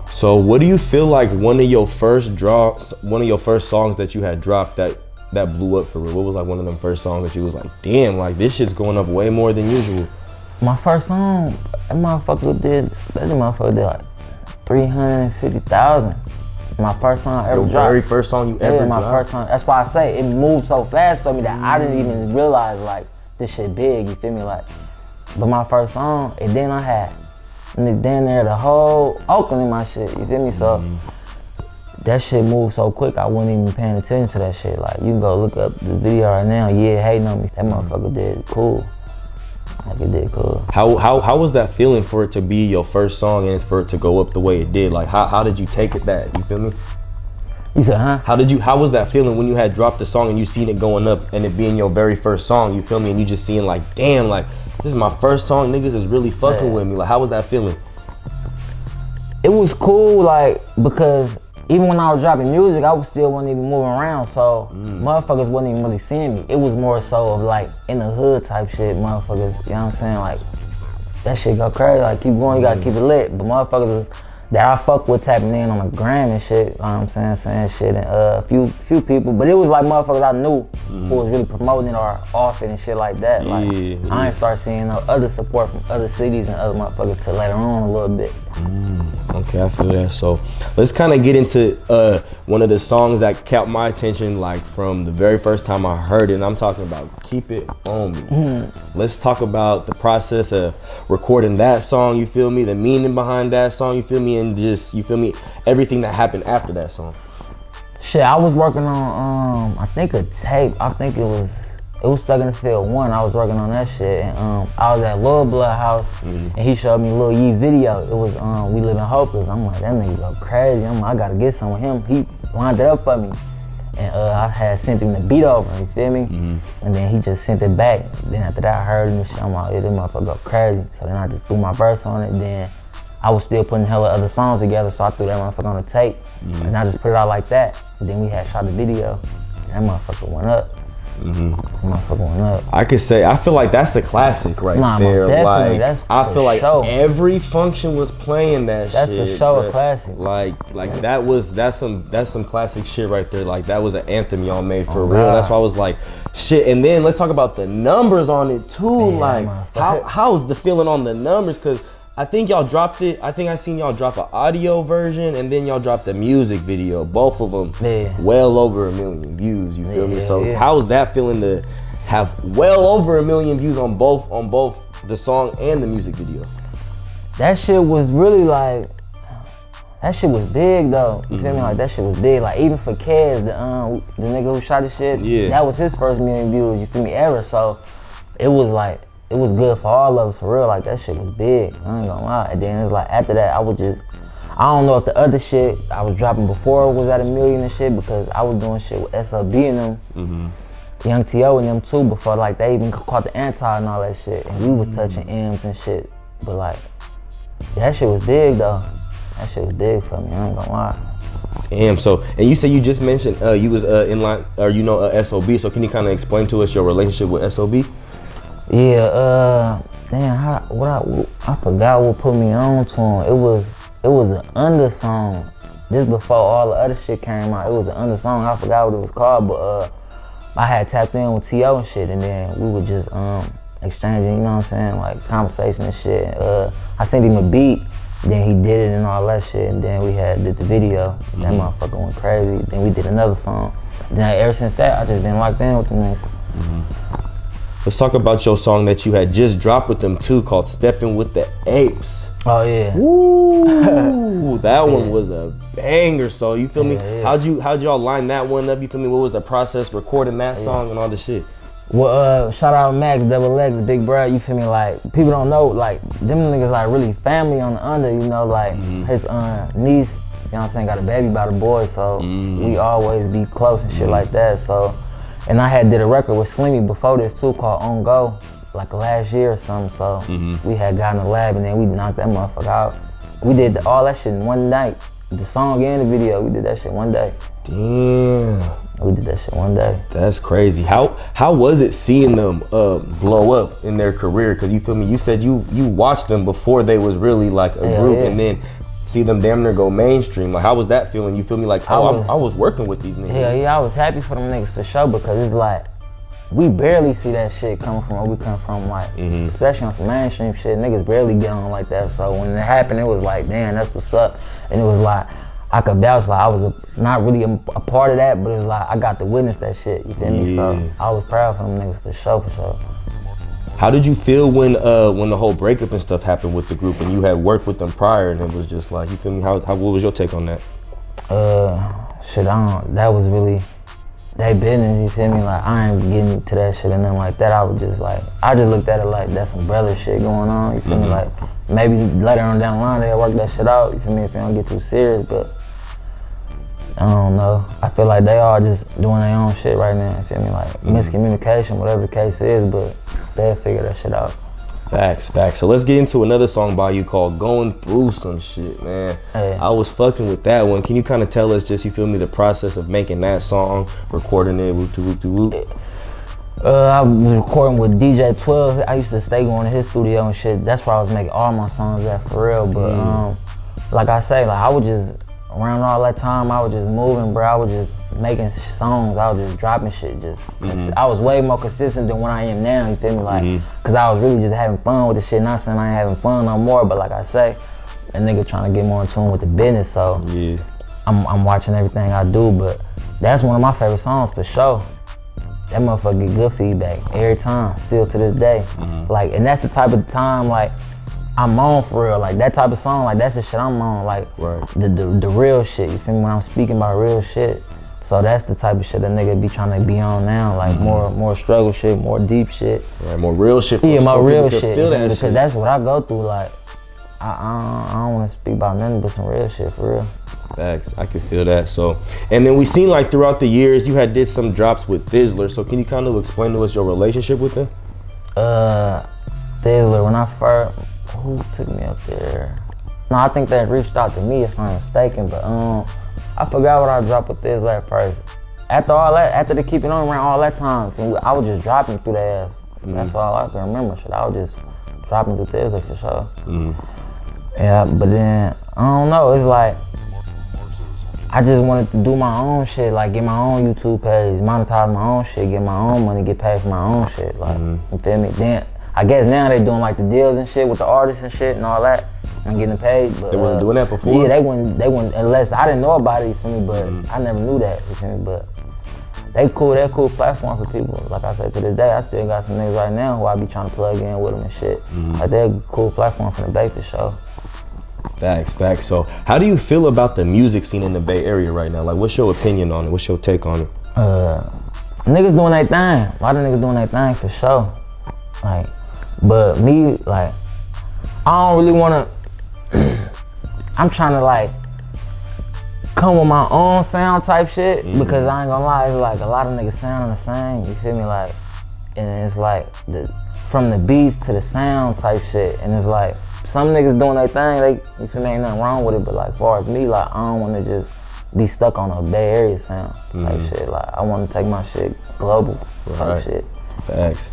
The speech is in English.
So what do you feel like one of your first songs that you had dropped that blew up for real? What was like one of them first songs that you was like, damn, like this shit's going up way more than usual? My first song, that motherfucker did like 350,000. My first song I ever dropped. Your very first song you ever dropped? My first song. That's why I say it moved so fast for me that I didn't even realize like this shit big, you feel me? Like, but my first song, and then I had down there the whole Oakland in my shit, you feel me? So that shit moved so quick I wasn't even paying attention to that shit. Like, you can go look up the video right now, yeah, hating on me. That motherfucker did cool. Like, it did cool. How was that feeling for it to be your first song and for it to go up the way it did? Like, how did you take it that, you feel me? You said, huh? How was that feeling when you had dropped the song and you seen it going up and it being your very first song, you feel me? And you just seeing like, damn, like, this is my first song, niggas is really fucking with me. Like, how was that feeling? It was cool, like, because even when I was dropping music, I was still wasn't even moving around, so motherfuckers wasn't even really seeing me. It was more so of like, in the hood type shit, motherfuckers, you know what I'm saying? Like, that shit go crazy, like, keep going, you gotta keep it lit. But motherfuckers that I fuck with tapping in on the gram and shit, you know what I'm saying shit, and a few people, but it was like motherfuckers I knew who was really promoting it or off it and shit like that. Like, I ain't start seeing no other support from other cities and other motherfuckers till later on a little bit. Okay, I feel that. So let's kind of get into one of the songs that caught my attention, like from the very first time I heard it, and I'm talking about Keep It On Me. Let's talk about the process of recording that song, you feel me, the meaning behind that song, you feel me, and just, you feel me, everything that happened after that song. Shit, I was working on, I think a tape. I think it was Stuck in the Field 1. I was working on that shit, and I was at Lil Blood house, and he showed me Lil Yee video. It was We Live in Hopeless. I'm like, that nigga go crazy. I'm like, I gotta get some with him. He lined it up for me, and I had sent him the beat over. You feel me? And then he just sent it back. Then after that, I heard him and shit. I'm like, yeah, this motherfucker go crazy. So then I just threw my verse on it. Then I was still putting hella other songs together, so I threw that motherfucker on the tape, and I just put it out like that. And then we had shot the video, and that motherfucker went up. I could say, I feel like that's a classic right there. Like, that's I feel like every function was playing that shit. That's for sure a classic. Like that's some classic shit right there. Like, that was an anthem y'all made for real. That's why I was like, shit. And then let's talk about the numbers on it too. Like, how's the feeling on the numbers? Cause I think y'all dropped it. I think I seen y'all drop an audio version, and then y'all dropped the music video. Both of them, well over 1 million views. You feel me? So how's that feeling to have well over 1 million views on both the song and the music video? That shit was really like, that shit was big though. You feel me? Like, that shit was big. Like, even for Kez, the nigga who shot the shit, that was his first 1 million views. You feel me? Ever. So it was like, it was good for all of us, for real. Like, that shit was big, I ain't gonna lie. And then it's like, after that, I don't know if the other shit I was dropping before was at 1 million and shit, because I was doing shit with SOB and them, Yhung T.O and them too, before like they even caught the anti and all that shit. And we was touching M's and shit. But like, that shit was big though. That shit was big for me, I ain't gonna lie. Damn, so, and you said you just mentioned you was in line, or you know, SOB, so can you kind of explain to us your relationship with SOB? Yeah, damn, I forgot what put me on to him. It was an under song. This before all the other shit came out. It was an under song. I forgot what it was called, but I had tapped in with T.O and shit, and then we were just exchanging, you know what I'm saying, like conversation and shit. I sent him a beat, then he did it and all that shit, and then we did the video. That motherfucker went crazy. Then we did another song. Then ever since that, I just been locked in with the niggas. Let's talk about your song that you had just dropped with them too, called Steppin' with the Apes. Oh yeah. Woo! That one was a banger. So you feel me? How'd y'all line that one up? You feel me? What was the process recording that song and all the shit? Well, shout out Max, Double X, Big Bro. You feel me? Like, people don't know, like, them niggas like really family on the under. You know, like his niece, you know what I'm saying, got a baby by the boy, so we always be close and shit like that. So. And I had did a record with Slimmy before this too, called On Go, like last year or something. So we had got in the lab and then we knocked that motherfucker out. We did all that shit in one night. The song and the video, we did that shit one day. Damn. We did that shit one day. That's crazy. How was it seeing them blow up in their career? Cause you feel me, you said you watched them before they was really like a group, and then see them damn near go mainstream. Like, how was that feeling? You feel me? Like, I was working with these niggas. Hell yeah, I was happy for them niggas for sure, because it's like, we barely see that shit coming from where we come from, like, especially on some mainstream shit, niggas barely get on like that. So when it happened, it was like, damn, that's what's up. And it was like, I could vouch, like, I was not really a part of that, but it was like, I got to witness that shit, you feel me? So I was proud for them niggas for sure. How did you feel when the whole breakup and stuff happened with the group, and you had worked with them prior, and it was just like, you feel me? What was your take on that? That was really, they business, you feel me? Like, I ain't getting to that shit and nothing like that. I was just like, I just looked at it like that's some brother shit going on, you feel me? Like, maybe later on down the line they'll work that shit out, you feel me, if it don't get too serious, but I don't know. I feel like they all just doing their own shit right now, you feel me? Like, miscommunication, whatever the case is, but they'll figure that shit out. Facts. So let's get into another song by you called Going Through Some Shit, man. Hey. I was fucking with that one. Can you kind of tell us just, you feel me, the process of making that song, recording it, whoop. I was recording with DJ 12. I used to stay going to his studio and shit. That's where I was making all my songs at, for real. But like I say, like, I was just, around all that time, I was just moving, bro. I was just making songs. I was just dropping shit. I was way more consistent than what I am now, you feel me? Like, cause I was really just having fun with the shit. Not saying I ain't having fun no more, but like I say, a nigga trying to get more in tune with the business. So I'm watching everything I do, but that's one of my favorite songs for sure. That motherfucker get good feedback every time, still to this day. Like, and that's the type of time, like, I'm on for real. Like, that type of song, like, that's the shit I'm on. Like, the real shit, you feel me? When I'm speaking about real shit. So that's the type of shit a nigga be trying to be on now. Like, more struggle shit, more deep shit. Right, more real shit. Yeah, more real shit. That because shit. That's what I go through. Like, I don't want to speak about nothing but some real shit, for real. Facts, I can feel that. So, and then we seen, like, throughout the years, you did some drops with Thizzler. So can you kind of explain to us your relationship with him? Thizzler, when I first, who took me up there? No, I think they reached out to me, if I'm mistaken, but I forgot what I dropped with Thizzler at first. After all that, after they keep it on around all that time, I was just dropping through their ass. That's all I can remember. Shit, I was just dropping through Thizzler for sure. Yeah, but then, I don't know, it's like, I just wanted to do my own shit, like get my own YouTube page, monetize my own shit, get my own money, get paid for my own shit, like, you feel me? Then, I guess now they doing like the deals and shit with the artists and shit and all that, and getting paid, but they wasn't doing that before? Yeah, they wouldn't, unless I didn't know about it, you feel me, but I never knew that, you feel me, but they're a cool platform for people. Like I said, to this day, I still got some niggas right now who I be trying to plug in with them and shit. Like, they're a cool platform for the Bay for sure. Facts. So how do you feel about the music scene in the Bay Area right now? Like, what's your opinion on it? What's your take on it? Niggas doing their thing. A lot of niggas doing their thing for sure. Like, but me, like, I don't really wanna, I'm trying to, like, come with my own sound type shit, because I ain't gonna lie, it's like a lot of niggas sounding the same, you feel me? Like, and it's like, from the beats to the sound type shit, and it's like, some niggas doing their thing, you feel me, ain't nothing wrong with it, but like, as far as me, like, I don't wanna just be stuck on a Bay Area sound type shit. Like, I wanna take my shit global type shit. Facts.